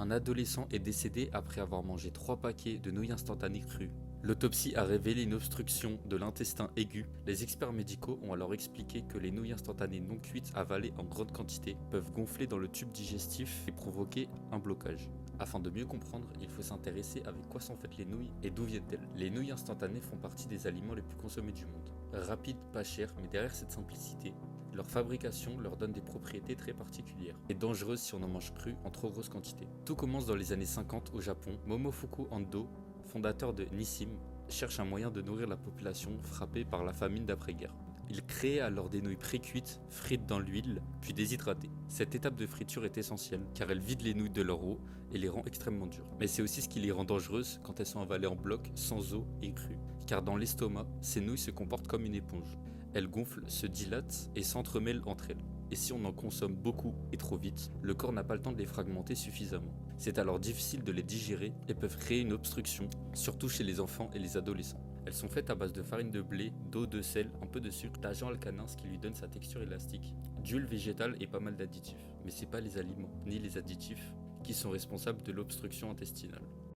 Un adolescent est décédé après avoir mangé 3 paquets de nouilles instantanées crues. L'autopsie a révélé une obstruction de l'intestin aigu. Les experts médicaux ont alors expliqué que les nouilles instantanées non cuites avalées en grande quantité peuvent gonfler dans le tube digestif et provoquer un blocage. Afin de mieux comprendre, il faut s'intéresser avec quoi sont faites les nouilles et d'où viennent-elles. Les nouilles instantanées font partie des aliments les plus consommés du monde. Rapides, pas chères, mais derrière cette simplicité, leur fabrication leur donne des propriétés très particulières et dangereuses si on en mange cru en trop grosse quantité. Tout commence dans les années 50 au Japon. Momofuku Ando, fondateur de Nissin, cherche un moyen de nourrir la population frappée par la famine d'après-guerre. Il crée alors des nouilles pré-cuites, frites dans l'huile, puis déshydratées. Cette étape de friture est essentielle car elle vide les nouilles de leur eau et les rend extrêmement dures. Mais c'est aussi ce qui les rend dangereuses quand elles sont avalées en bloc, sans eau et crues. Car dans l'estomac, ces nouilles se comportent comme une éponge. Elles gonflent, se dilatent et s'entremêlent entre elles. Et si on en consomme beaucoup et trop vite, le corps n'a pas le temps de les fragmenter suffisamment. C'est alors difficile de les digérer et peuvent créer une obstruction, surtout chez les enfants et les adolescents. Elles sont faites à base de farine de blé, d'eau, de sel, un peu de sucre, d'agent alcanin, ce qui lui donne sa texture élastique, d'huile végétale et pas mal d'additifs. Mais c'est pas les aliments, ni les additifs, qui sont responsables de l'obstruction intestinale.